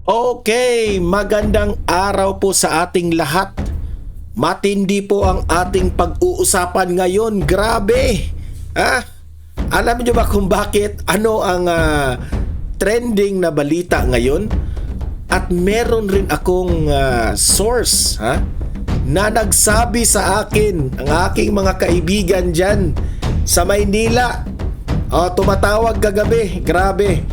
Okay, magandang araw po sa ating lahat. Matindi po ang ating pag-uusapan ngayon. Grabe! Alam niyo ba kung bakit? Ano ang trending na balita ngayon? At meron rin akong source na nagsabi sa akin, ang aking mga kaibigan dyan sa Maynila. Tumatawag kagabi. Grabe.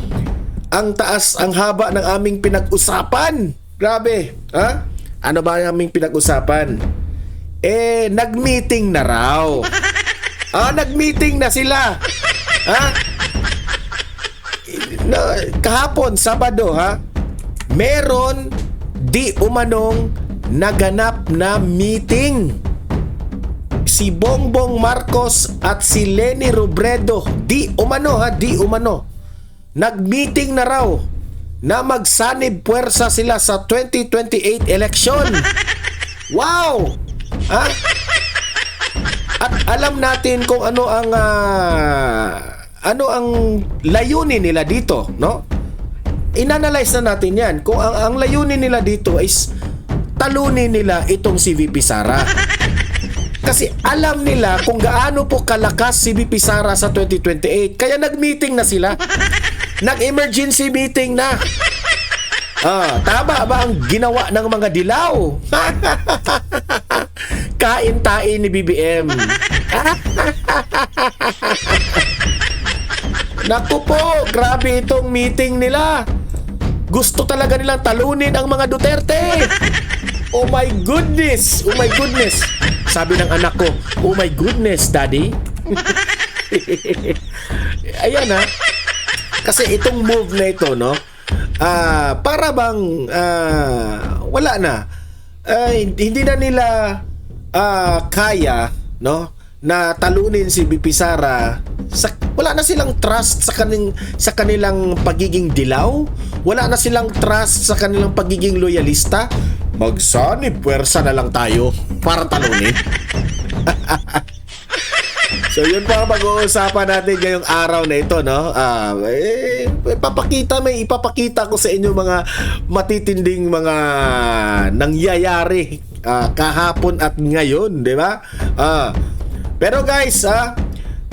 Ang taas, ang haba ng aming pinag-usapan. Grabe. Ano ba ang aming pinag-usapan? Nag-meeting na raw. Nag-meeting na sila. Kahapon, Sabado, meron di umanong naganap na meeting. Si Bongbong Marcos at si Leni Robredo, di umano. Nag-meeting na raw na magsanib puwersa sila sa 2028 election. Wow! At alam natin kung ano ang layunin nila dito, no? Inanalyze na natin 'yan. Kung ang layunin nila dito is talunin nila itong si VP Sara. Kasi alam nila kung gaano po kalakas si VP Sara sa 2028. Kaya nag-meeting na sila. Nag-emergency meeting na. Tama ba ang ginawa ng mga dilaw? Kain-tain ni BBM. Naku po, grabe itong meeting nila. Gusto talaga nilang talunin ang mga Duterte. Oh my goodness. Oh my goodness. Sabi ng anak ko, oh my goodness, Daddy. Ayan Kasi itong move na ito, no? Para bang wala na. Hindi na nila kaya, no? Na talunin si VP Sara. Wala na silang trust sa kanilang pagiging dilaw. Wala na silang trust sa kanilang pagiging loyalista. Magsanib puwersa na lang tayo para talunin. So yun po ang pag-uusapan natin ngayong araw na ito, no? Ipapakita ko sa inyo mga matitinding mga nangyayari kahapon at ngayon, di ba? Pero guys,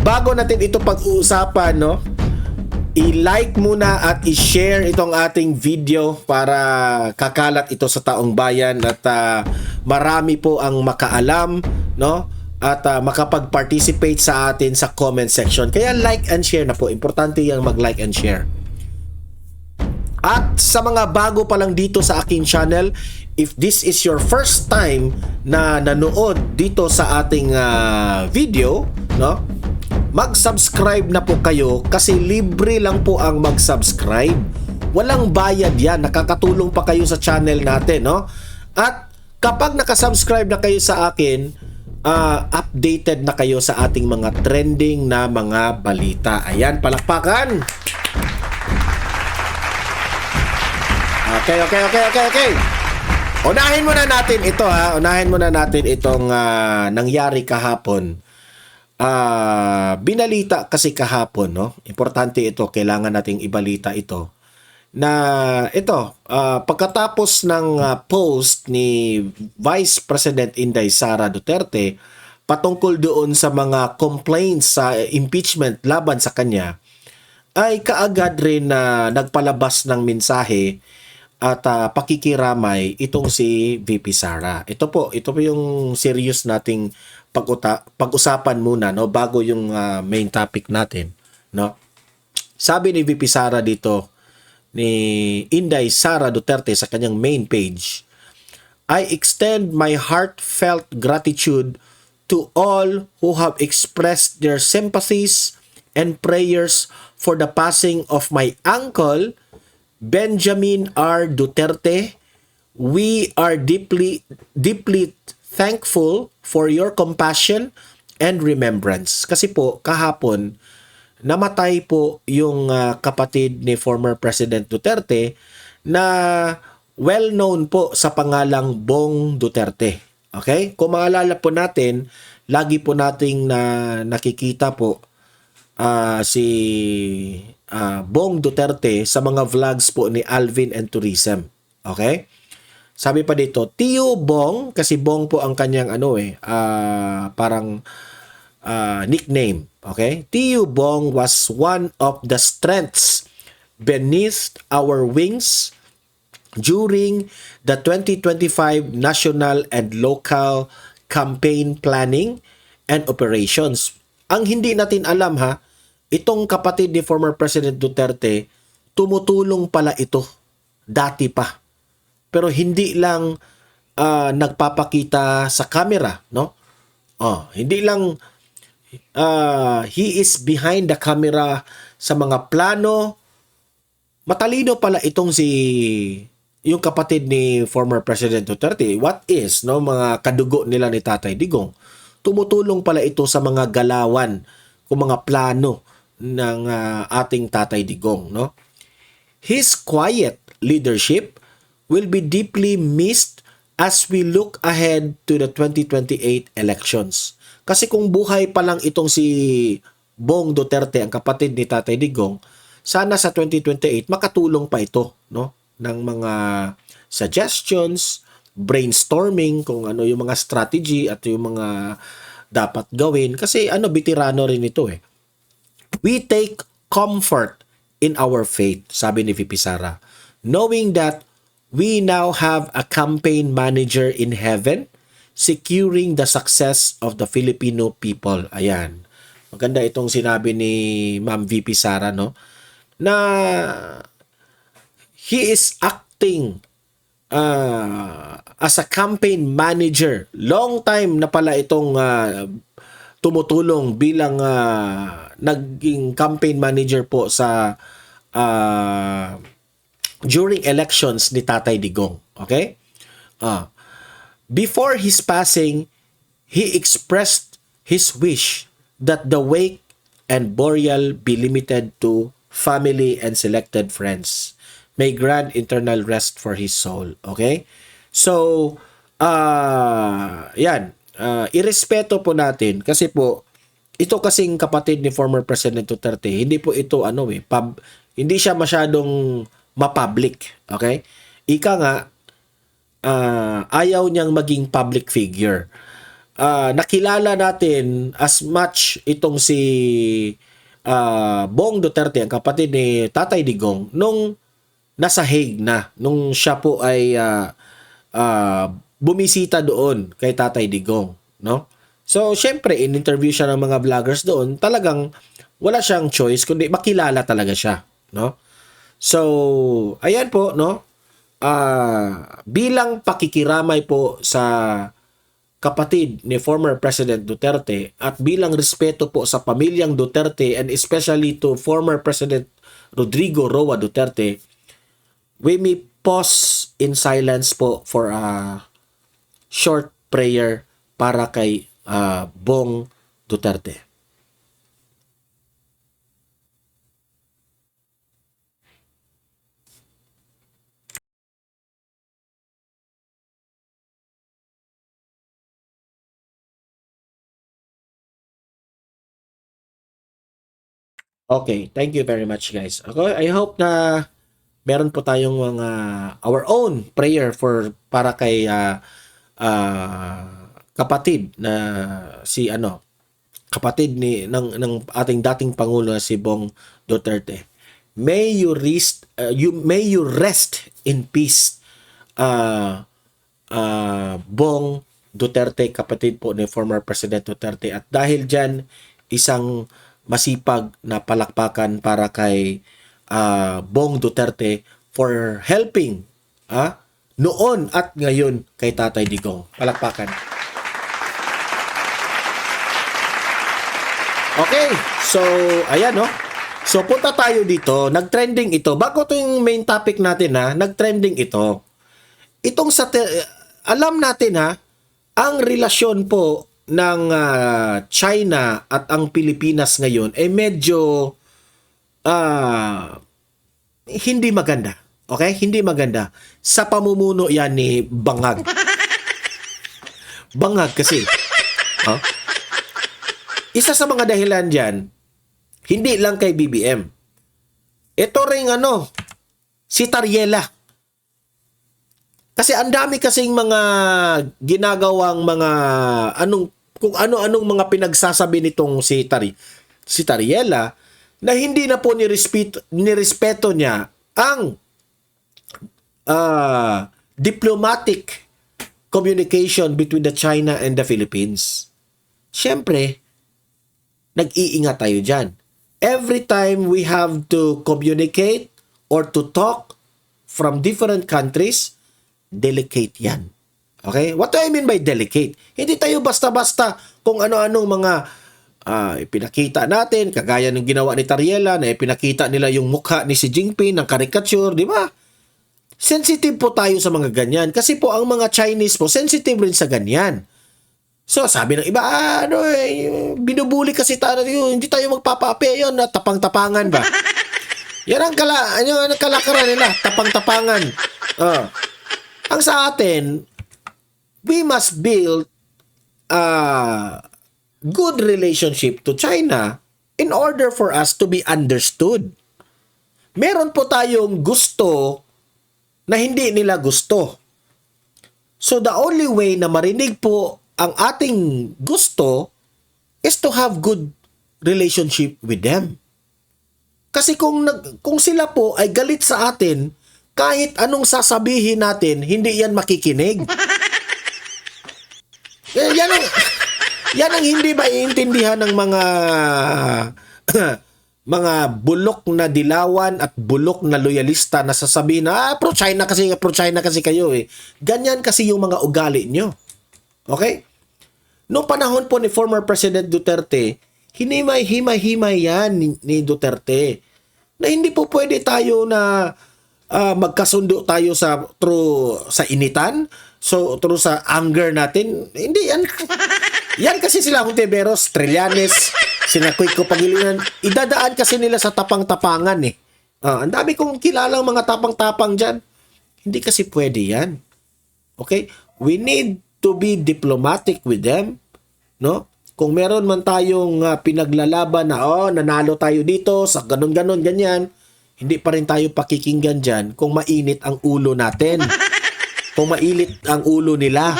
bago natin ito pag-uusapan, no? I-like muna at i-share itong ating video para kakalat ito sa taong bayan at marami po ang makaalam, no? At makapag-participate sa atin sa comment section. Kaya like and share na po. Importante yung mag-like and share. At sa mga bago pa lang dito sa aking channel, if this is your first time na nanood dito sa ating video, no? Mag-subscribe na po kayo kasi libre lang po ang mag-subscribe. Walang bayad yan. Nakakatulong pa kayo sa channel natin, no? At kapag nakasubscribe na kayo sa akin, updated na kayo sa ating mga trending na mga balita. Ayan, palakpakan. Okay. Unahin muna natin ito Unahin muna natin itong nangyari kahapon. Binalita kasi kahapon, no? Importante ito, kailangan nating ibalita ito. Na ito, pagkatapos ng post ni Vice President Inday Sara Duterte patungkol doon sa mga complaints sa impeachment laban sa kanya, ay kaagad rin na nagpalabas ng mensahe at pakikiramay itong si VP Sara. Ito po yung serious nating pag-usapan muna, no, bago yung main topic natin, no. Sabi ni VP Sara dito, ni Inday Sara Duterte sa kanyang main page, I extend my heartfelt gratitude to all who have expressed their sympathies and prayers for the passing of my uncle, Benjamin R. Duterte. We are deeply thankful for your compassion and remembrance. Kasi po, kahapon, namatay po yung kapatid ni former President Duterte na well-known po sa pangalang Bong Duterte. Okay? Kung maalala po natin, lagi po nating nakikita po si Bong Duterte sa mga vlogs po ni Alvin and Tourism. Okay? Sabi pa dito, Tio Bong, kasi Bong po ang kanyang parang nickname. Okay? Tio Bong was one of the strengths beneath our wings during the 2025 national and local campaign planning and operations. Ang hindi natin alam ha, itong kapatid ni former President Duterte, tumutulong pala ito dati pa. Pero hindi lang nagpapakita sa camera, no? Hindi lang he is behind the camera sa mga plano. Matalino pala itong yung kapatid ni former President Duterte. What is, no, mga kadugo nila ni Tatay Digong. Tumutulong pala ito sa mga galawan, kung mga plano ng ating Tatay Digong, no? His quiet leadership will be deeply missed as we look ahead to the 2028 elections. Kasi kung buhay pa lang itong si Bong Duterte, ang kapatid ni Tatay Digong, sana sa 2028 makatulong pa ito, no, ng mga suggestions, brainstorming kung ano yung mga strategy at yung mga dapat gawin kasi veterano rin ito eh. We take comfort in our faith, sabi ni VP Sara, knowing that we now have a campaign manager in heaven securing the success of the Filipino people. Ayan. Maganda itong sinabi ni Ma'am VP Sara, no? Na he is acting as a campaign manager. Long time na pala itong tumutulong bilang naging campaign manager po sa during elections ni Tatay Digong. Okay? Before his passing, he expressed his wish that the wake and burial be limited to family and selected friends. May grant eternal rest for his soul. Okay? So, yan. Irespeto po natin kasi po, ito kasing kapatid ni former President Duterte, hindi po ito hindi siya masyadong mapublic. Okay? Ika nga, ayaw niyang maging public figure. Nakilala natin as much itong si Bong Duterte, ang kapatid ni Tatay Digong, nung nasa Hague na, nung siya po ay bumisita doon kay Tatay Digong, no? So, syempre, in-interview siya ng mga vloggers doon, talagang wala siyang choice kundi makilala talaga siya, no? So, ayan po, no? Bilang pakikiramay po sa kapatid ni former President Duterte at bilang respeto po sa pamilyang Duterte and especially to former President Rodrigo Roa Duterte, we may pause in silence po for a short prayer para kay Bong Duterte. Okay, thank you very much guys. Okay, I hope na meron po tayong mga our own prayer para kay kapatid na kapatid ng ating dating pangulo na si Bong Duterte. May you rest in peace, Bong Duterte, kapatid po ni former President Duterte. At dahil dyan, isang masipag na palakpakan para kay Bong Duterte for helping noon at ngayon kay Tatay Digong. Palakpakan. Okay, so ayan no. So punta tayo dito, nag-trending ito. Bago ito yung main topic natin nag-trending ito. Itong alam natin ang relasyon po ng China at ang Pilipinas ngayon ay medyo hindi maganda. Okay? Hindi maganda. Sa pamumuno yan ni Bangag. Bangag kasi. Isa sa mga dahilan dyan, hindi lang kay BBM. Ito ring si Tariela. Kasi ang dami kasing mga ginagawang mga kung ano-anong mga pinagsasabi nitong si Tariela na hindi na po nirespeto niya ang diplomatic communication between the China and the Philippines. Siyempre, nag-iingat tayo dyan. Every time we have to communicate or to talk from different countries, delicate yan. Okay? What do I mean by delicate? Hindi tayo basta-basta kung ano-anong mga ipinakita natin, kagaya ng ginawa ni Tariela na ipinakita nila yung mukha ni Xi Jinping ng caricature, di ba? Sensitive po tayo sa mga ganyan. Kasi po ang mga Chinese po, sensitive rin sa ganyan. So, sabi ng iba, binubuli kasi tayo, hindi tayo magpapape yun, tapang-tapangan ba? Yan ang kalakaran nila, tapang-tapangan. Ang sa atin, we must build a good relationship to China in order for us to be understood. Meron po tayong gusto na hindi nila gusto. So the only way na marinig po ang ating gusto is to have good relationship with them. Kasi kung sila po ay galit sa atin, kahit anong sasabihin natin, hindi yan makikinig. Yan ang hindi maiintindihan ng mga mga bulok na dilawan at bulok na loyalista na sasabihin na pro-China kasi kayo eh. Ganyan kasi yung mga ugali nyo. Okay? Noong panahon po ni former President Duterte, hinimay-himay yan ni Duterte na hindi po pwede tayo na magkasundo tayo sa initan, so through sa anger natin. Hindi yan. Yan kasi sila Hontiveros, Trillanes, sina Quico Pangilinan, idadaan kasi nila sa tapang-tapangan eh. Ang dami kong kilalang mga tapang-tapang dyan. Hindi kasi pwede yan. Okay? We need to be diplomatic with them. No? Kung meron man tayong pinaglalaban na nanalo tayo dito sa ganun-ganon, ganyan, hindi pa rin tayo pakikinggan dyan kung mainit ang ulo natin. Kung mainit ang ulo nila.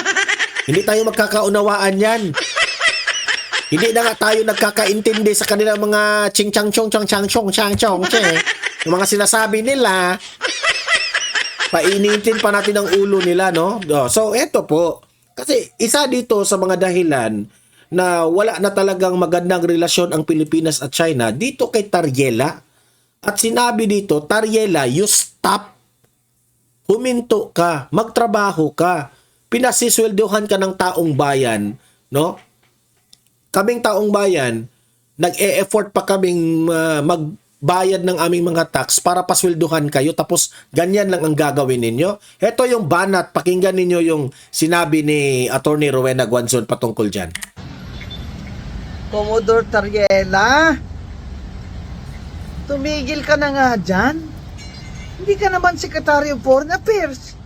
Hindi tayo magkakaunawaan yan. Hindi na nga tayo nagkakaintindi sa kanilang mga ching-chang-chong-chang-chong-chang-chong, yung mga sinasabi nila, painitin pa natin ang ulo nila, no? So, eto po. Kasi isa dito sa mga dahilan na wala na talagang magandang relasyon ang Pilipinas at China, dito kay Tariela. At sinabi dito, Tariela, you stop. Huminto ka, magtrabaho ka. Pinasisweldohan ka ng taong bayan, no? Kaming taong bayan, nag-e-effort pa kaming magbayad ng aming mga tax para pasweldohan kayo, tapos ganyan lang ang gagawin ninyo. Ito yung banat, pakinggan ninyo yung sinabi ni Attorney Rowena Guanzon patungkol dyan. Commodore Tariela, tumigil ka na nga dyan. Hindi ka naman Secretary of Foreign Affairs.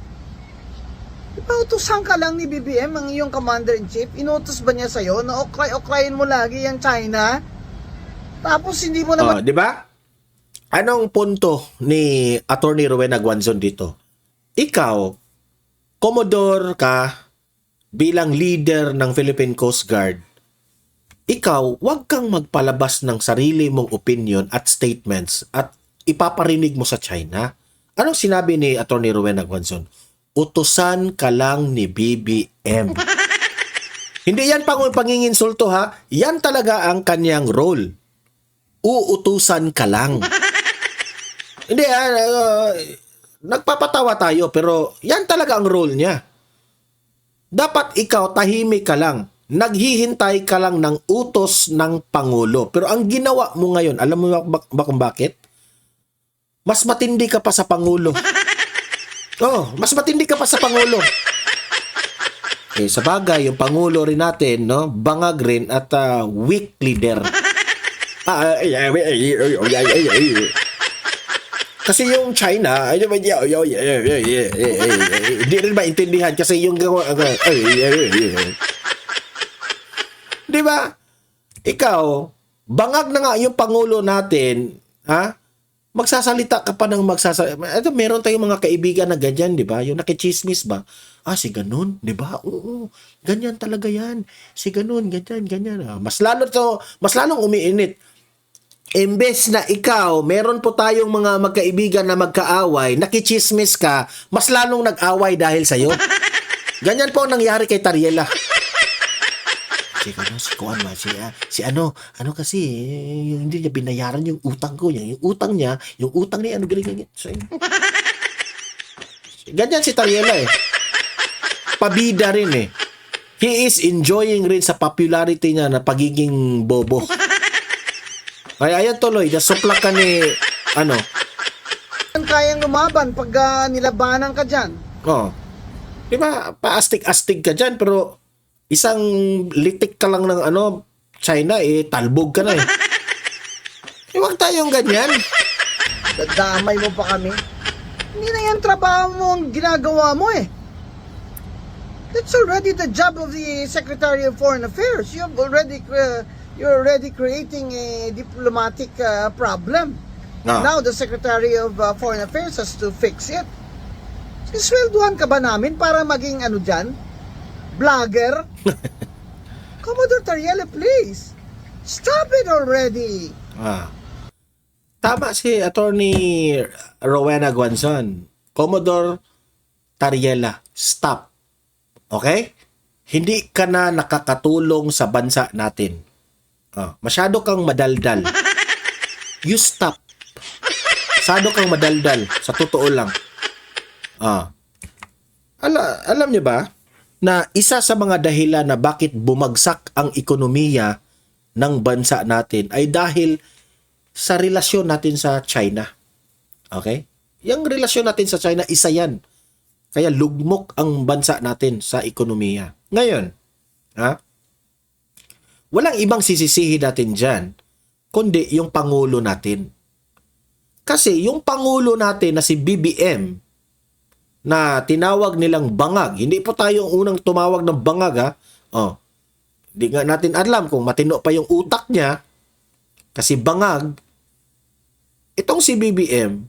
Ipautusan ka lang ni BBM ang iyong Commander-in-Chief. Inutos ba niya sa'yo na okray-okrayin mo lagi yung China? Tapos hindi mo naman... Di ba? Anong punto ni Attorney Rowena Guanzon dito? Ikaw, Commodore ka bilang leader ng Philippine Coast Guard. Ikaw, huwag kang magpalabas ng sarili mong opinion at statements at ipaparinig mo sa China. Anong sinabi ni Attorney Rowena Guanzon? Utusan ka lang ni BBM. Hindi yan panginginsulto ha. Yan talaga ang kanyang role. Uutusan ka lang. Hindi nagpapatawa tayo pero yan talaga ang role niya. Dapat ikaw tahimik ka lang. Naghihintay ka lang ng utos ng Pangulo. Pero ang ginawa mo ngayon, alam mo ba kung bakit? Mas matindi ka pa sa Pangulo. Mas matindi ka pa sa Pangulo. Sa bagay, yung Pangulo rin natin, no, bangag rin at weak leader. Kasi yung China, hindi rin maintindihan kasi yung di ba? Ikaw, bangag na nga yung Pangulo natin, ha? magsasalita ka pa ng magsasalita. Ito, meron tayong mga kaibigan na ganyan, di ba? Yung nakichismis ba? Si ganun, di ba? Oo, ganyan talaga yan. Si ganun, ganyan, ganyan. Mas lalong umiinit. Imbes na ikaw, meron po tayong mga magkaibigan na magkaaway, nakichismis ka, mas lalong nag-away dahil sa'yo. Ganyan po ang nangyari kay Tariela. Ano kasi, hindi niya binayaran yung utang ko. Yung utang niya, ganyan. Ganyan si Tariela eh. Pabida rin eh. He is enjoying rin sa popularity niya na pagiging bobo. Kaya ayan tuloy, nasuplak ka ni, Kayang lumaban pag nilabanan ka dyan. Di ba, paastig-astig ka dyan, pero isang litik ka lang ng China, talbog ka na eh. Huwag tayong ganyan. Dadamay mo pa kami. Hindi na yan trabaho mo ang ginagawa mo eh. That's already the job of the Secretary of Foreign Affairs. You're already creating a diplomatic problem. No. Now the Secretary of Foreign Affairs has to fix it. Siswelduhan ka ba namin para maging dyan? Vlogger? Commodore Tariela, please. Stop it already. Tama si Attorney Rowena Guanzon. Commodore Tariela, stop. Okay? Hindi ka na nakakatulong sa bansa natin. Masyado kang madaldal. You stop. Masyado kang madaldal. Sa totoo lang. Alam niyo ba na isa sa mga dahilan na bakit bumagsak ang ekonomiya ng bansa natin ay dahil sa relasyon natin sa China. Okay? Yung relasyon natin sa China, isa yan. Kaya lugmok ang bansa natin sa ekonomiya. Ngayon, walang ibang sisisihin natin dyan, kundi yung Pangulo natin. Kasi yung Pangulo natin na si BBM, na tinawag nilang bangag, hindi po tayo unang tumawag ng bangag Hindi nga natin alam kung matino pa yung utak niya, kasi bangag, itong si BBM,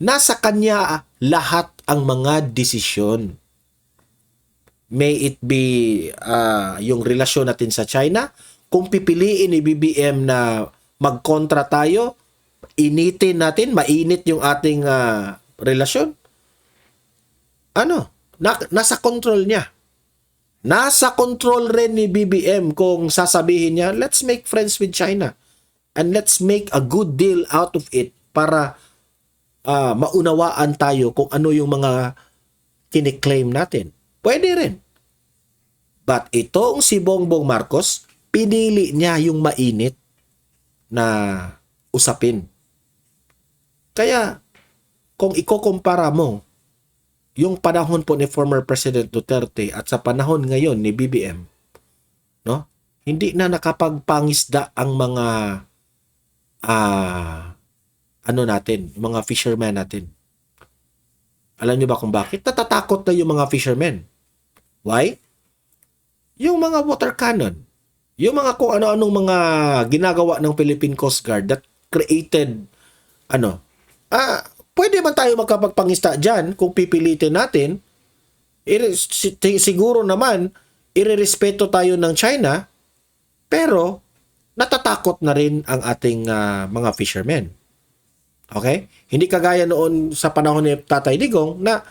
nasa kanya lahat ang mga desisyon. May it be yung relasyon natin sa China, kung pipiliin ni BBM na magkontra tayo, initin natin, mainit yung ating relasyon. Nasa control niya. Nasa control rin ni BBM kung sasabihin niya, let's make friends with China and let's make a good deal out of it para maunawaan tayo kung ano yung mga kiniklaim natin. Pwede rin. But itong si Bongbong Marcos, pinili niya yung mainit na usapin. Kaya, kung ikukumpara mo yung panahon po ni former President Duterte at sa panahon ngayon ni BBM, hindi na nakapagpangisda ang mga mga fishermen natin. Alam niyo ba kung bakit? Natatakot na yung mga fishermen. Why? Yung mga water cannon, yung mga kung ano-anong mga ginagawa ng Philippine Coast Guard that created pwede man tayo magkapagpangista dyan kung pipilitin natin. Siguro naman, irerespeto tayo ng China, pero natatakot na rin ang ating mga fishermen. Okay? Hindi kagaya noon sa panahon ni Tatay Digong na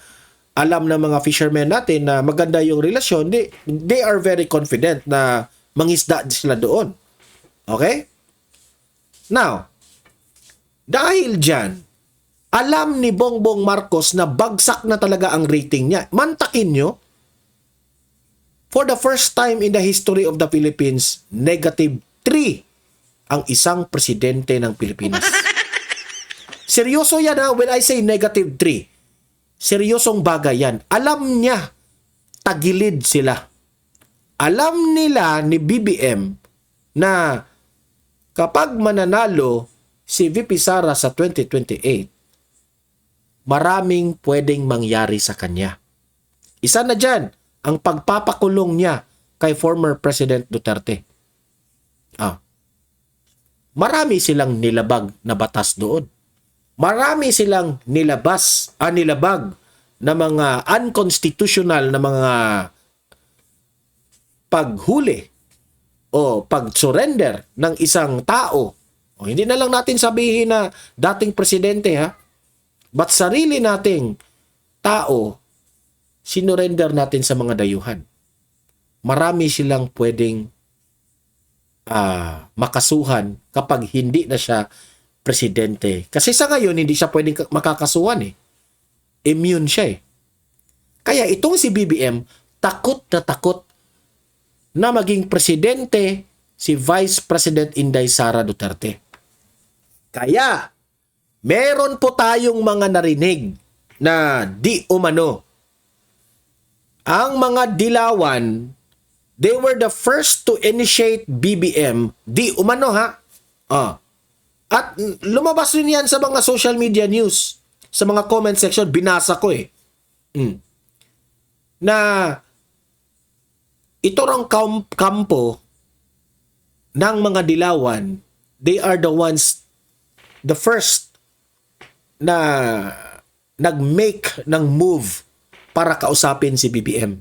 alam ng mga fishermen natin na maganda yung relasyon. They are very confident na mangisda sila doon. Okay? Now, dahil dyan, alam ni Bongbong Marcos na bagsak na talaga ang rating niya. Mantakin nyo, for the first time in the history of the Philippines, -3 ang isang presidente ng Pilipinas. Seryoso yan when I say -3. Seryosong bagay yan. Alam niya, tagilid sila. Alam nila ni BBM na kapag mananalo si VP Sara sa 2028, maraming pwedeng mangyari sa kanya. Isa na dyan, ang pagpapakulong niya kay former President Duterte. Marami silang nilabag na batas doon. marami silang nilabag na mga unconstitutional na mga paghuli o pag-surrender ng isang tao. O, hindi na lang natin sabihin na dating presidente, ha? But sarili nating tao, sinurrender natin sa mga dayuhan. Marami silang pwedeng makasuhan kapag hindi na siya presidente. Kasi sa ngayon, hindi siya pwedeng makakasuhan eh. Immune siya eh. Kaya itong si BBM, takot na maging presidente si Vice President Inday Sara Duterte. Kaya, meron po tayong mga narinig na di umano. Ang mga dilawan, they were the first to initiate BBM, di umano ha. At lumabas rin yan sa mga social media news, sa mga comment section, binasa ko eh. Na ito rang kampo ng mga dilawan, they are the first na nag-make ng move para kausapin si BBM.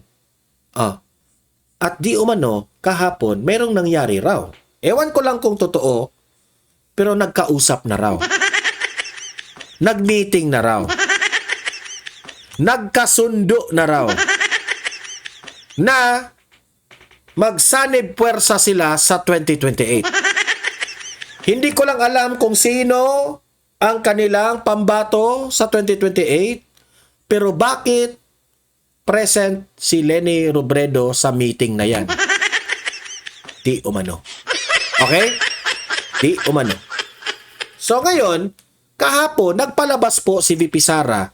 At di umano, kahapon, merong nangyari raw. Ewan ko lang kung totoo, pero nagkausap na raw. Nag-meeting na raw. Nagkasundo na raw. Na magsanib puwersa sila sa 2028. Hindi ko lang alam kung sino ang kanilang pambato sa 2028, pero bakit present si Leni Robredo sa meeting na yan? Di umano. Okay? Di umano. So ngayon, kahapon, nagpalabas po si VP Sara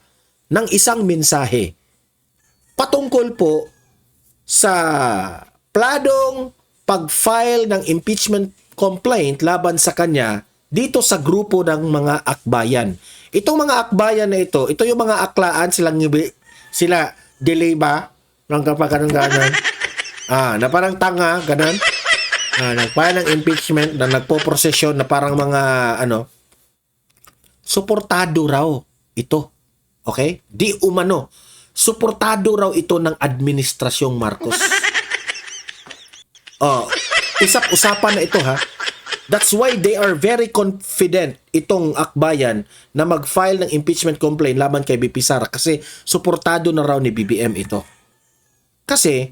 ng isang mensahe patungkol po sa planong pag-file ng impeachment complaint laban sa kanya dito sa grupo ng mga akbayan. Itong mga akbayan na ito yung mga aklaan, sila delay ba? Nang kapag-ganon. Na parang tanga, ganon. Nagpaya ng impeachment na nagpo-prosesyon na parang mga suportado raw ito. Okay? Di umano. Suportado raw ito ng administrasyong Marcos. Usap-usapan na ito ha. That's why they are very confident itong akbayan na mag-file ng impeachment complaint laban kay BP Sara kasi suportado na raw ni BBM ito. Kasi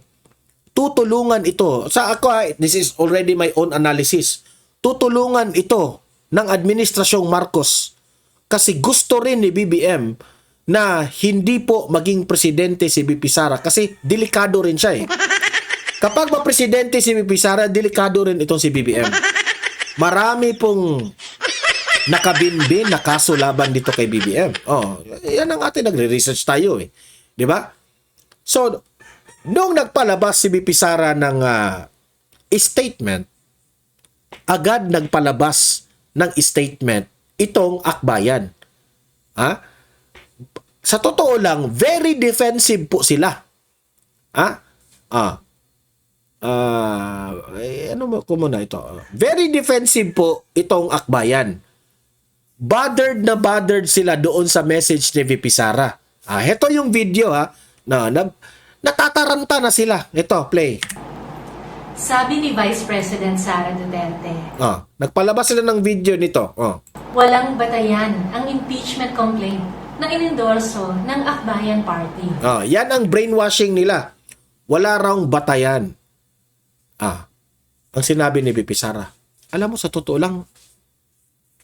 tutulungan ito. Sa ako, this is already my own analysis. Tutulungan ito ng administrasyong Marcos kasi gusto rin ni BBM na hindi po maging presidente si BP Sara kasi delikado rin siya eh. Kapag ma-presidente si BP Sara, delikado rin itong si BBM. Marami pong nakabinbin na kaso laban dito kay BBM. Yan ang ating nagre-research tayo eh. Di ba? So, nung nagpalabas si BP Sara ng statement, agad nagpalabas ng statement itong akbayan. Sa totoo lang, very defensive po sila. Ano ko muna ito? Very defensive po itong akbayan. Bothered na bothered sila doon sa message ni VP Sara. Ito yung video natataranta na sila. Ito, play. Sabi ni Vice President Sara Duterte. Nagpalabas sila ng video nito. Walang batayan ang impeachment complaint na inendorso ng Akbayan Party. Yan ang brainwashing nila. Wala raw batayan. Ang sinabi ni BP Sara. Alam mo, sa totoo lang,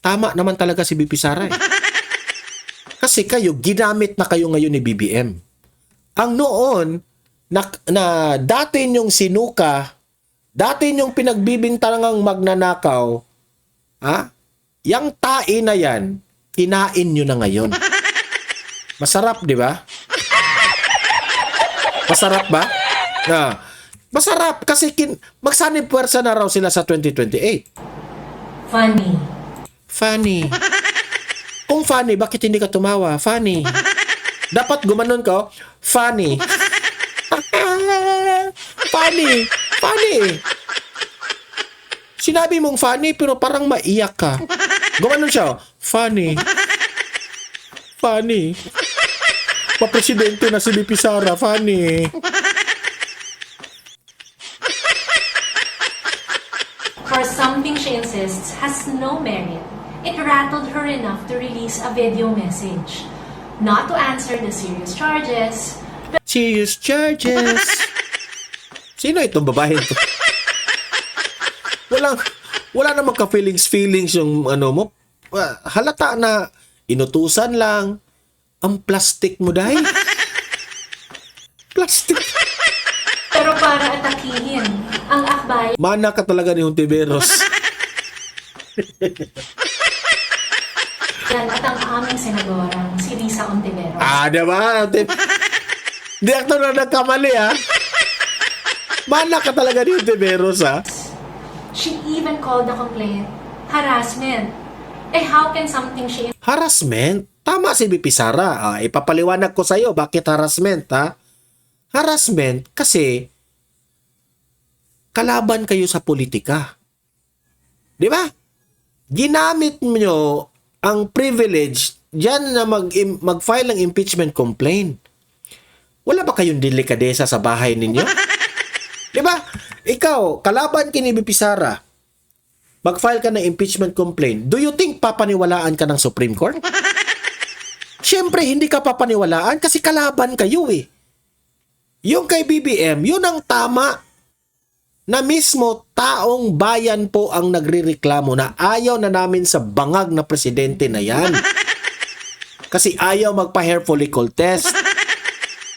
tama naman talaga si BP Sara eh. Kasi ginamit na kayo ngayon ni BBM. Ang noon, na dati nyong sinuka, dati nyong pinagbibintangang magnanakaw, yang tae na yan, kinain nyo na ngayon. Masarap, di ba? Masarap ba? Masarap kasi magsanib puwersa na raw sila sa 2028. Funny. Kung funny, bakit hindi ka tumawa? Funny. Dapat gumanon ka, funny. Funny. Sinabi mong funny pero parang maiyak ka. Gumanon siya, funny. Funny. Pa-presidente na si VP Sara. Funny. For something she insists has no merit, it rattled her enough to release a video message. Not to answer the serious charges, Serious charges. Sino itong babae ito? Wala namang ka-feelings yung ano mo. Halata na inutusan lang. Ang plastic mo dahil. Plastic. pero para atakihin ang akbayan Mana ka talaga ni Hontiveros. at ang aming senadorang si Risa Ontiveros. Diba? Di ako na nagkamali, ha? Mana ka talaga ni Hontiveros, ha? She even called the complaint harassment. How can something she Harassment? Tama si VP Sara. Ipapaliwanag ko sa'yo bakit harassment, ha? Harassment kasi kalaban kayo sa politika. Di ba? Ginamit nyo ang privilege dyan na mag-file ng impeachment complaint. Wala ba kayong delikadesa sa bahay ninyo? Di ba? Ikaw, kalaban ka ni VP Sara, mag-file ka ng impeachment complaint. Do you think papaniwalaan ka ng Supreme Court? Siyempre, hindi ka papaniwalaan kasi kalaban kayo eh. Yung kay BBM, yun ang tama na mismo taong bayan po ang nagrireklamo na ayaw na namin sa bangag na presidente na yan. Kasi ayaw magpa-hair follicle test.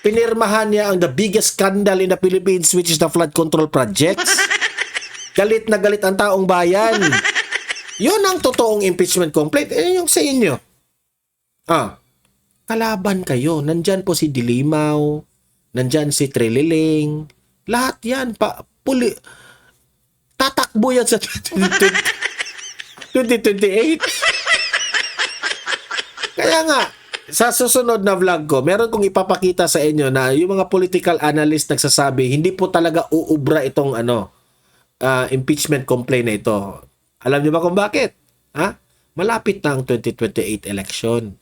Pinirmahan niya ang the biggest scandal in the Philippines, which is the flood control projects. Galit na galit ang taong bayan. Yun ang totoong impeachment complaint. Yung sa inyo. Kalaban kayo. Nandyan po si Dilimaw. Nandyan si Trililing. Lahat yan. Tatakbo yan sa 2028. Kaya nga, sa susunod na vlog ko, meron kong ipapakita sa inyo na yung mga political analyst nagsasabi, hindi po talaga uubra itong impeachment complaint na ito. Alam niyo ba kung bakit? Malapit na ang 2028 election.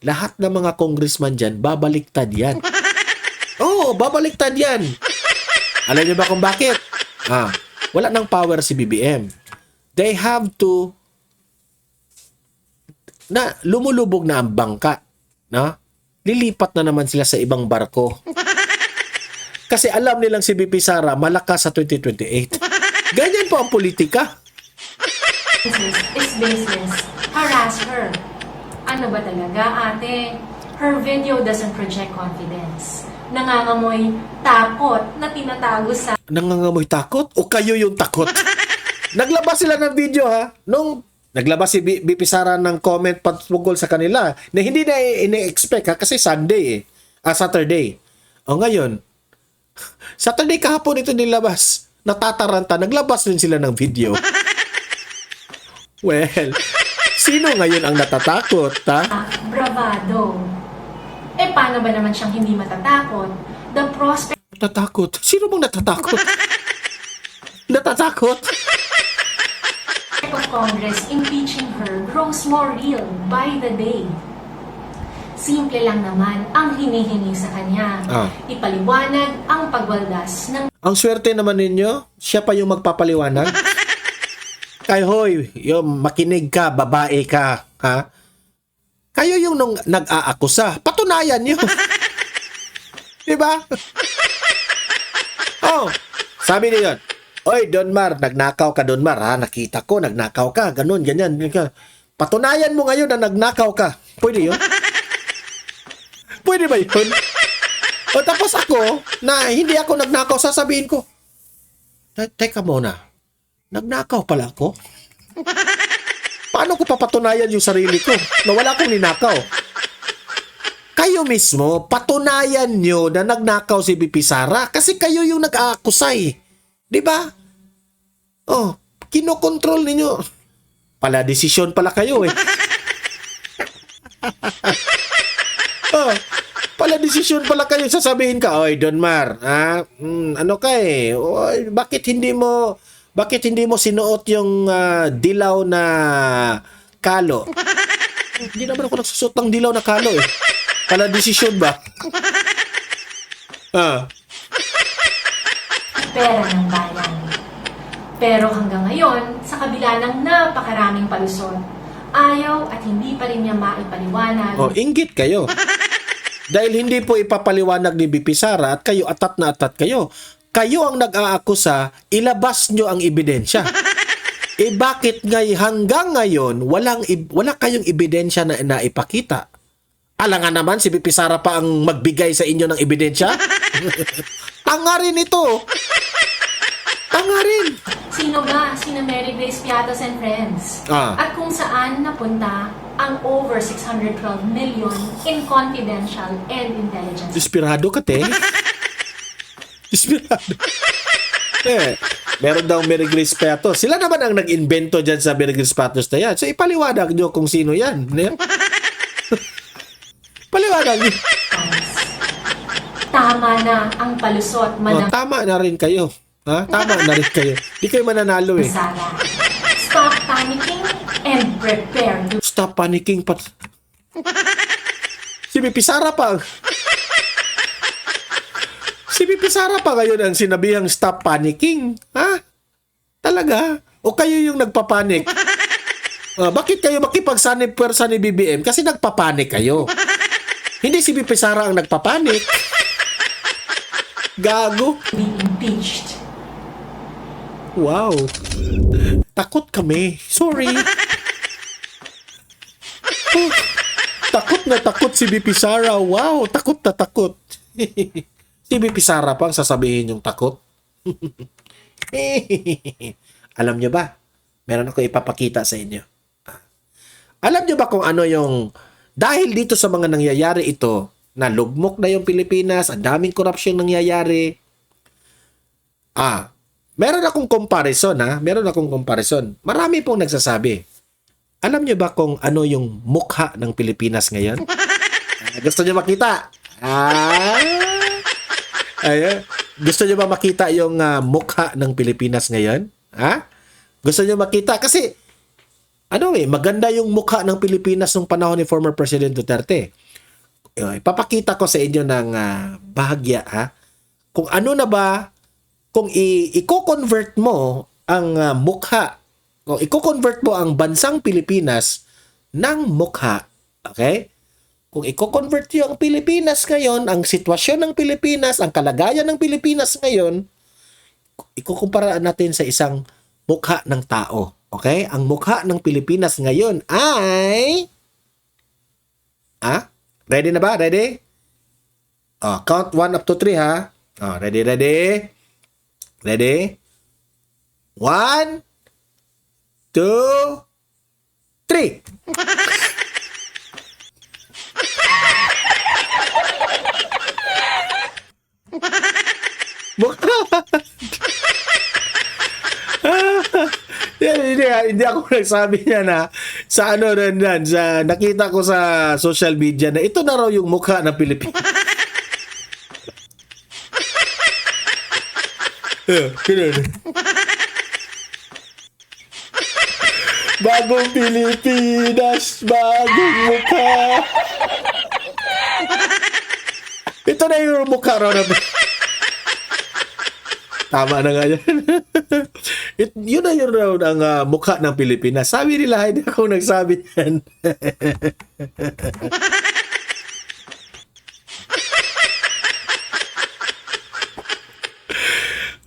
Lahat ng mga congressman dyan, babaliktad yan. Oo, babaliktad yan. Alam niyo ba kung bakit? Wala nang power si BBM. They have to lumulubog na ang bangka. Lilipat na naman sila sa ibang barko. Kasi alam nilang si VP Sara malakas sa 2028. Ganyan po ang politika. is baseless. Harass her. Ano ba talaga, ate? Her video doesn't project confidence. Nangangamoy takot na tinatago sa Nangangamoy takot? O kayo yung takot? Naglabas sila ng video, ha? Nung naglabas si VP Sara ng comment patungkol sa kanila na hindi na ine-expect, ha? Kasi Sunday Saturday. O ngayon, Saturday kahapon ito nilabas. Natataranta. Naglabas rin sila ng video. Well, sino ngayon ang natatakot, ha? bravado. Paano ba naman siyang hindi matatakot? The prospect Natatakot? Sino bang natatakot? Natatakot? of Congress impeaching her grows more real by the day. Simple lang naman ang hinihingi sa kanya. Ipaliwanag ang pagwaldas ng Ang swerte naman ninyo, siya pa yung magpapaliwanag. Kay hoy, yung makinig ka, babae ka, ha? Kayo yung nung nag-aakusa. Patunayan nyo. Diba? Sabi niyo yun. Oy, Donmar, nagnakaw ka, Donmar, ha? Nakita ko, nagnakaw ka. Ganun, ganyan. Patunayan mo ngayon na nagnakaw ka. Pwede yun? Pwede ba yun? O tapos ako, na hindi ako nagnakaw, sasabihin ko, teka muna, nagnakaw pala ako? Paano ko papatunayan yung sarili ko na wala akong ninakaw? Kayo mismo, patunayan nyo na nagnakaw si VP Sara kasi kayo yung nag-aakusay. Diba? Kinokontrol ninyo. Pala, desisyon pala kayo eh. Pala desisyon pala kayo, sasabihin ka, oy Donmar, ano ka eh, oy, bakit hindi mo sinuot yung dilaw na kalo? Hindi naman ako nagsusot ng dilaw na kalo eh. Pala desisyon ba? Pera ng bayan. Pero hanggang ngayon, sa kabila ng napakaraming palusot, ayaw at hindi pa rin niya maipaliwanag. Inggit kayo. Dahil hindi po ipapaliwanag ni BP Sara at kayo atat na atat kayo. Kayo ang nag-aakusa, ilabas nyo ang ebidensya. Bakit hanggang ngayon wala kayong ebidensya na naipakita? Alangan naman si BP Sara pa ang magbigay sa inyo ng ebidensya? Tanga rin ito. Tanga rin. Sino ba? Sina Mary Grace Piatos and Friends. At kung saan napunta ang over 612 million in confidential and intelligence. Desperado ka, te. Desperado. Meron daw Mary Grace Piatos. Sila naman ang nag-invento dyan sa Mary Grace Piatos na yan. So, ipaliwanag nyo kung sino yan. Paliwanag nyo. Tama na ang palusot, Madam Tama na rin kayo. Tama na rin kayo. Di kayo mananalo eh. Sara. Stop panicking and prepare to... Stop panicking pa. Si BP Sara pa. Si BP Sara pa ngayon ang sinabihang stop panicking. Talaga? O kayo yung nagpapanik? Bakit kayo makipagsanib pwersa ni BBM? Kasi nagpapanik kayo. Hindi si BP Sara ang nagpapanik. Gago. be impeached. Wow. Takot kami. Sorry. Takot na takot si BP Sara. Wow, takot na takot. Si BP Sara pa ang sasabihin yung takot. Alam nyo ba? Meron ako ipapakita sa inyo. Alam nyo ba kung ano yung... Dahil dito sa mga nangyayari ito, na lugmok na yung Pilipinas, ang daming korupsyon nangyayari. Meron akong comparison Meron akong comparison. Marami pong nagsasabi. Alam nyo ba kung ano yung mukha ng Pilipinas ngayon? Gusto nyo makita? Gusto nyo ba makita yung mukha ng Pilipinas ngayon? Gusto nyo makita? Kasi, maganda yung mukha ng Pilipinas nung panahon ni former President Duterte. Ipapakita ko sa inyo ng bahagya, kung ano na ba, kung i-convert mo ang mukha, kung i-convert mo ang bansang Pilipinas ng mukha, okay? Kung i-convert nyo ang Pilipinas ngayon, ang sitwasyon ng Pilipinas, ang kalagayan ng Pilipinas ngayon, ikukumpara natin sa isang mukha ng tao. Okay? Ang mukha ng Pilipinas ngayon ay... Ready na ba? Ready? Count 1 up to 3 ha. Ready? Ready? 1, 2, 3. Hindi ako nagsabi niya na sa sa nakita ko sa social media na ito na raw yung mukha ng Pilipinas. Bagong Pilipinas, bagong mukha. Ito na yung mukha raw na tama na nga yan. Yun na yun raw ang mukha ng Pilipinas. Sabi nila, hindi ako nagsabi yan.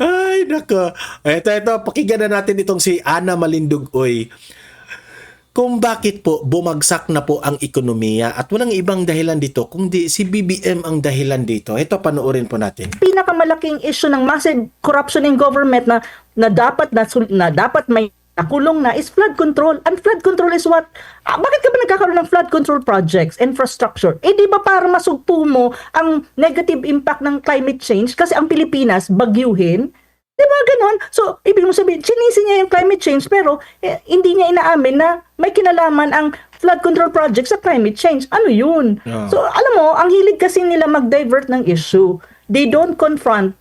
Ay, nako. Ito, pakinggan na natin itong si Ana Malindugoy. Kung bakit po bumagsak na po ang ekonomiya at walang ibang dahilan dito kundi si BBM ang dahilan dito. Ito, panoorin po natin. Pinakamalaking issue ng massive corruption in government na dapat may nakulong na is flood control. And flood control is what? Bakit ka ba nagkakaroon ng flood control projects, infrastructure? Di ba para masugpo mo ang negative impact ng climate change kasi ang Pilipinas bagyuhin? Di ba ganon? So, ibig mo sabihin, sinisi niya yung climate change pero hindi niya inaamin na may kinalaman ang flood control project sa climate change. Ano yun? Yeah. So, alam mo, ang hilig kasi nila mag-divert ng issue. They don't confront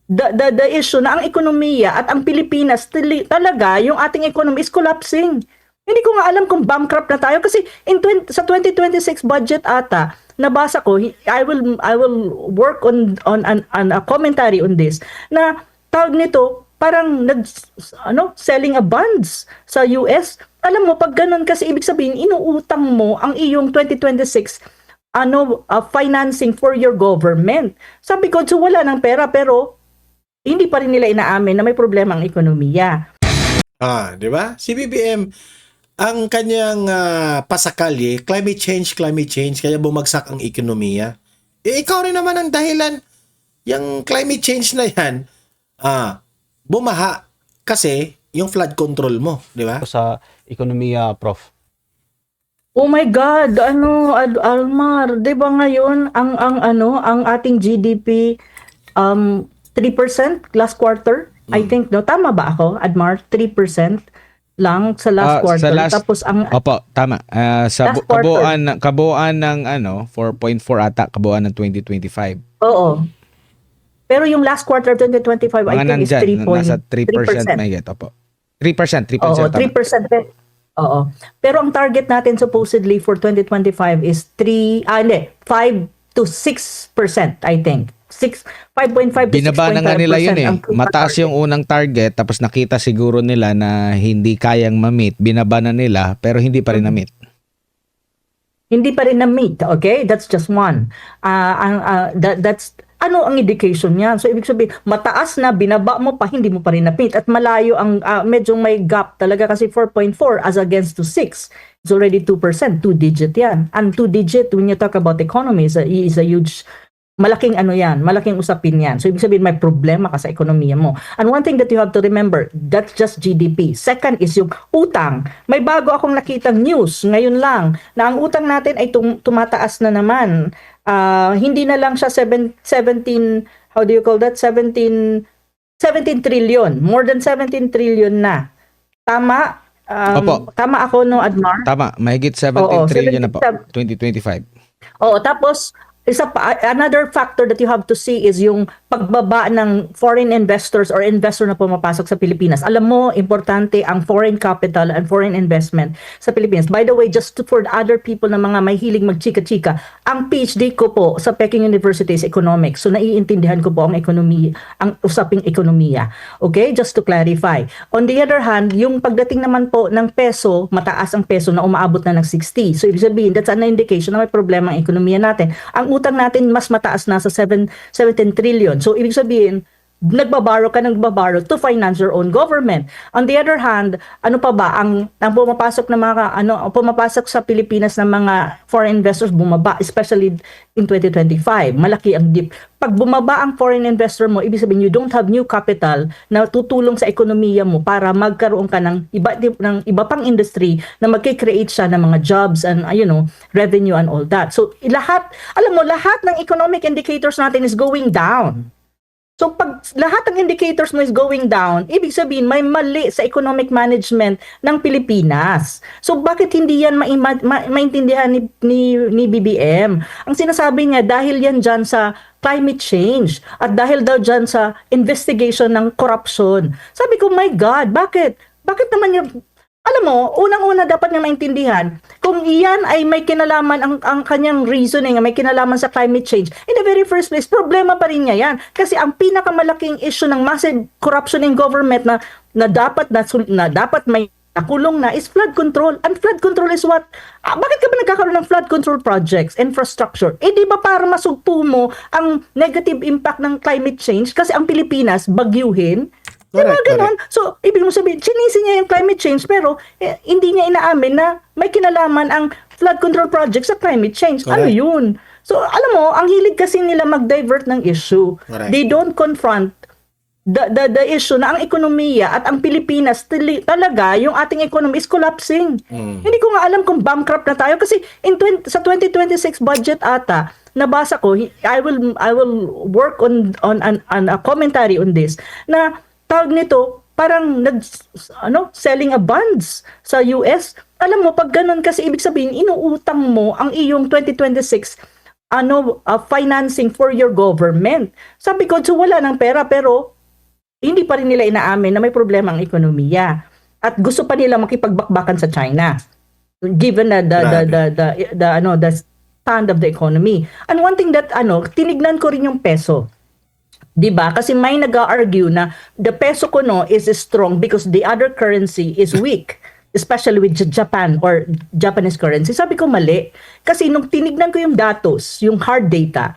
the issue na ang ekonomiya at ang Pilipinas talaga, yung ating economy is collapsing. Hindi ko nga alam kung bankrupt na tayo kasi sa 2026 budget ata nabasa ko, I will work on a commentary on this na tawag nito parang selling a bonds sa US. Alam mo pag ganun kasi ibig sabihin inuutang mo ang iyong 2026 financing for your government. Sabi ko, so wala ng pera pero hindi pa rin nila inaamin na may problema ang ekonomiya. Di ba? Si BBM, ang kanyang pasakalye, climate change, kaya bumagsak ang ekonomiya. Ikaw rin naman ang dahilan. Yung climate change na yan, bumaha kasi yung flood control mo, di ba? Sa ekonomiya, Prof. Oh my God, Almar, 'di ba ngayon ang ating GDP 3% last quarter? I think no, tama ba ako, Admar? 3% lang sa last quarter. Tapos ang Opo, tama. Sa last quarter. kabuuan ng 4.4 ata kabuuan ng 2025. Oo. Pero yung last quarter 2025 I think is 3%. Nasa 3% may get, opo. 3%, Oo, tama. 3%. Oo. Pero ang target natin supposedly for 2025 is 5 to 6%, I think. 5.5 to 6.5%. Binaba na nga nila yun ang Mataas yung unang target tapos nakita siguro nila na hindi kayang ma-meet. Binaba na nila pero hindi pa rin na-meet. Hindi pa rin na-meet, okay? That's just one. That's ang indication niyan? So, ibig sabihin, mataas na, binaba mo pa, hindi mo pa rin na-meet. At malayo, medyo may gap talaga kasi 4.4 as against to 6. It's already 2%, 2-digit yan. And 2-digit, when you talk about economy, is a huge, malaking malaking usapin yan. So, ibig sabihin, may problema ka sa ekonomiya mo. And one thing that you have to remember, that's just GDP. Second is yung utang. May bago akong nakitang news ngayon lang na ang utang natin ay tumataas na naman. Hindi na lang siya 17 how do you call that? 17 trillion. More than 17 trillion na. Tama? Opo. Tama ako, no, Admar? Tama, mahigit 17 Oo, trillion na po, 17. 2025. Oo, tapos another factor that you have to see is yung pagbaba ng foreign investors or investor na pumapasok sa Pilipinas. Alam mo, importante ang foreign capital and foreign investment sa Pilipinas. By the way, for other people na mga may hilig magchika-chika, ang PhD ko po sa Peking University is economics. So naiintindihan ko po ang ekonomiya, ang usaping ekonomiya. Okay? Just to clarify. On the other hand, yung pagdating naman po ng peso, mataas ang peso na umaabot na ng 60. So ibig sabihin, that's an indication na may problema ang ekonomiya natin. Ang utang natin mas mataas na sa 17 trillion. So, ibig sabihin, nagbaborrow to finance your own government. On the other hand, ano pa ba ang pumapasok na pumapasok sa Pilipinas ng mga foreign investors bumaba, especially in 2025. Malaki ang dip. Pag bumaba ang foreign investor mo, ibig sabihin you don't have new capital na tutulong sa ekonomiya mo para magkaroon ka ng iba pang industry na magki-create siya ng mga jobs and revenue and all that. So lahat ng economic indicators natin is going down. So pag lahat ng indicators mo is going down, ibig sabihin may mali sa economic management ng Pilipinas. So bakit hindi yan maintindihan ni BBM? Ang sinasabi niya dahil yan dyan sa climate change at dahil daw dyan sa investigation ng corruption. Sabi ko, my God, bakit? Bakit naman yung alam mo, unang-una dapat niya maintindihan kung iyan ay may kinalaman ang kanyang reasoning, may kinalaman sa climate change. In the very first place, problema pa rin niya yan. Kasi ang pinakamalaking issue ng massive corruption in government na dapat may nakulong na is flood control. And flood control is what? Bakit ka ba nagkakaroon ng flood control projects, infrastructure? Di ba para masugpo mo ang negative impact ng climate change? Kasi ang Pilipinas, bagyuhin. Diba ganon? So, ibig mo sabihin, sinisi niya yung climate change pero hindi niya inaamin na may kinalaman ang flood control project sa climate change. Correct. Ano yun? So, alam mo, ang hilig kasi nila mag-divert ng issue. Correct. They don't confront the issue na ang ekonomiya at ang Pilipinas talaga, yung ating economy is collapsing. Hindi ko nga alam kung bankrupt na tayo kasi sa 2026 budget ata, nabasa ko, I will work on a commentary on this, na tawag nito, parang selling a bonds sa US. Alam mo, pag ganun kasi, ibig sabihin, inuutang mo ang iyong 2026 financing for your government. Sabi ko, so wala ng pera, pero hindi pa rin nila inaamin na may problema ang ekonomiya. at gusto pa nila makipagbakbakan sa China given the stand of the economy. And one thing that tinignan ko rin yung peso. 'Di ba? Kasi may nag-argue na the peso ko is strong because the other currency is weak, especially with Japan or Japanese currency. Sabi ko mali. Kasi nung tinignan ko yung datos, yung hard data,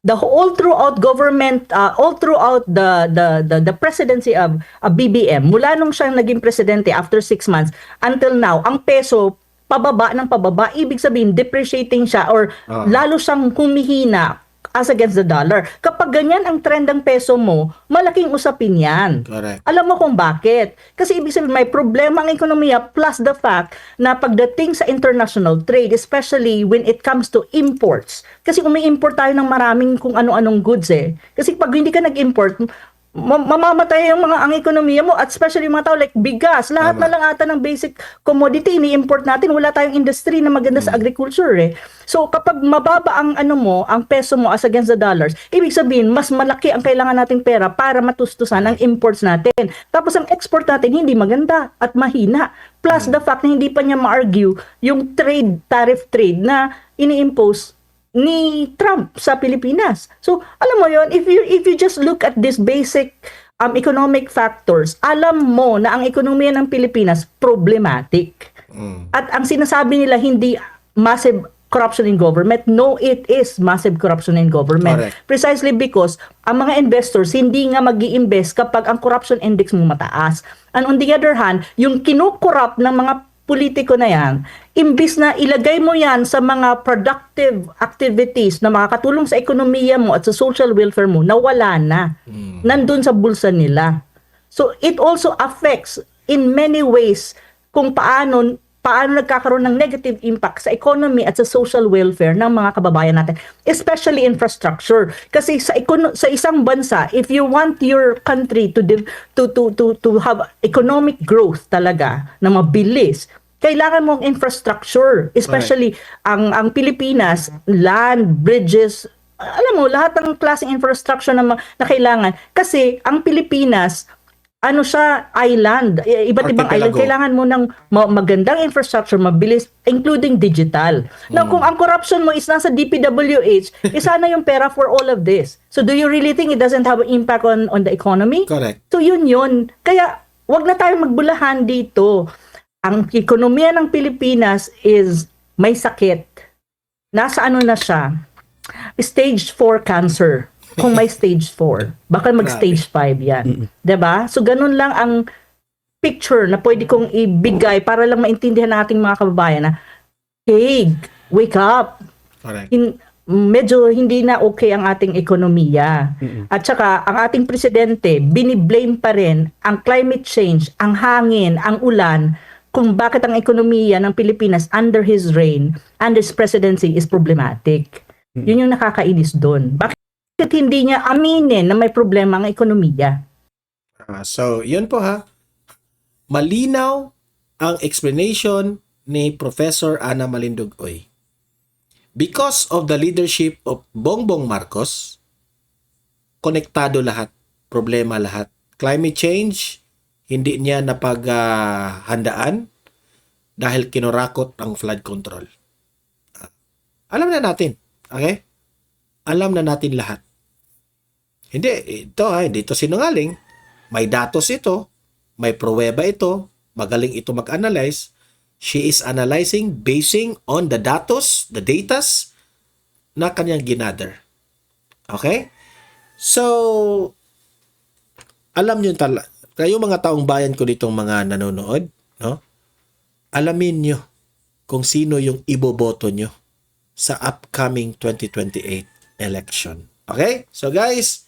all throughout government, all throughout the presidency of BBM, mula nung siya naging presidente after 6 months until now, ang peso pababa ng pababa, ibig sabihin depreciating siya or lalo siyang humihina as against the dollar. Kapag ganyan ang trend ng peso mo, malaking usapin yan. Correct. Alam mo kung bakit? Kasi ibig sabihin may problema ang ekonomiya plus the fact na pagdating sa international trade, especially when it comes to imports. Kasi umi-import tayo ng maraming kung ano-anong goods eh. Kasi pag hindi ka nag-import, mamamatay ang ekonomiya mo at especially yung mga tao like bigas, lahat na lang ata ng basic commodity ini-import natin, wala tayong industry na maganda sa agriculture eh. So kapag mababa ang ang peso mo as against the dollars, ibig sabihin mas malaki ang kailangan nating pera para matustusan ang imports natin. Tapos ang export natin hindi maganda at mahina. Plus the fact na hindi pa niya ma-argue yung tariff trade na ini-impose ni Trump sa Pilipinas. So, alam mo yon, if you just look at this basic economic factors, alam mo na ang ekonomiya ng Pilipinas problematic. At ang sinasabi nila hindi massive corruption in government. No, it is massive corruption in government. Correct. Precisely because ang mga investors hindi nga mag-i-invest kapag ang corruption index mo mataas. And on the other hand, yung kinukorrupt ng mga politiko na yan, imbis na ilagay mo yan sa mga productive activities na makakatulong sa ekonomiya mo at sa social welfare mo, nawala na. Nandun sa bulsa nila. So, it also affects in many ways kung paano nagkakaroon ng negative impact sa economy at sa social welfare ng mga kababayan natin, especially infrastructure. Kasi sa isang bansa, if you want your country to have economic growth talaga na mabilis, kailangan mong infrastructure, especially ang Pilipinas, land, bridges, alam mo, lahat ng klaseng infrastructure na kailangan. Kasi ang Pilipinas, siya, island, iba't ibang island, kailangan mo ng magandang infrastructure, mabilis, including digital. Now, kung ang corruption mo is nasa DPWH, isa na yung pera for all of this. So, do you really think it doesn't have an impact on the economy? Correct. So, yun. Kaya, wag na tayo magbulahan dito. Ang ekonomiya ng Pilipinas is may sakit. Nasa na siya? Stage 4 cancer. Kung may stage 4. Baka mag-stage 5 yan. 'Di ba? So, ganun lang ang picture na pwede kong ibigay para lang maintindihan nating mga kababayan na, hey, wake up. Correct. Medyo hindi na okay ang ating ekonomiya. At saka, ang ating presidente, biniblame pa rin ang climate change, ang hangin, ang ulan, kung bakit ang ekonomiya ng Pilipinas under his reign, under his presidency is problematic. Yun yung nakakainis doon. Bakit hindi niya aminin na may problema ang ekonomiya? So, yun po ha. Malinaw ang explanation ni Professor Ana Malindugoy. Because of the leadership of Bongbong Marcos, konektado lahat, problema lahat. Climate change, hindi niya napaghandaan dahil kinurakot ang flood control. Alam na natin. Okay? Alam na natin lahat. Hindi ito sinungaling. May datos ito. May pruweba ito. Magaling ito mag-analyze. She is analyzing basing on the datos, the datas na kanyang ginather. Okay? So, alam nyo kayo mga taong bayan ko ditong mga nanonood, no? Alamin nyo kung sino yung iboboto nyo sa upcoming 2028 election. Okay? So guys,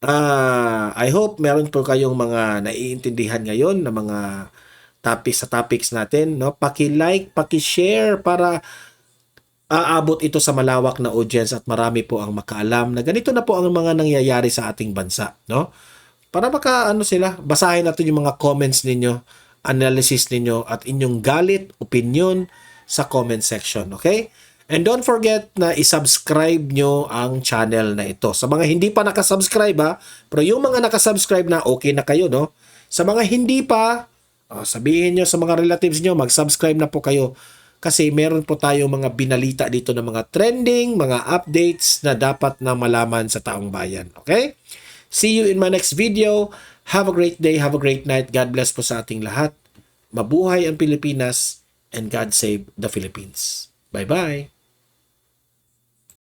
I hope meron po kayong mga naiintindihan ngayon na mga topics natin, no? Paki-like, paki-share para aabot ito sa malawak na audience at marami po ang makaalam na ganito na po ang mga nangyayari sa ating bansa, no? Para sila, basahin natin yung mga comments ninyo, analysis ninyo, at inyong galit, opinion sa comment section, okay? And don't forget na isubscribe nyo ang channel na ito. Sa mga hindi pa nakasubscribe pero yung mga nakasubscribe na, okay na kayo, no? Sa mga hindi pa, Sabihin nyo sa mga relatives nyo, mag-subscribe na po kayo kasi meron po tayong mga binalita dito ng mga trending, mga updates na dapat na malaman sa taong bayan. Okay? See you in my next video. Have a great day, have a great night. God bless po sa ating lahat. Mabuhay ang Pilipinas and God save the Philippines. Bye-bye.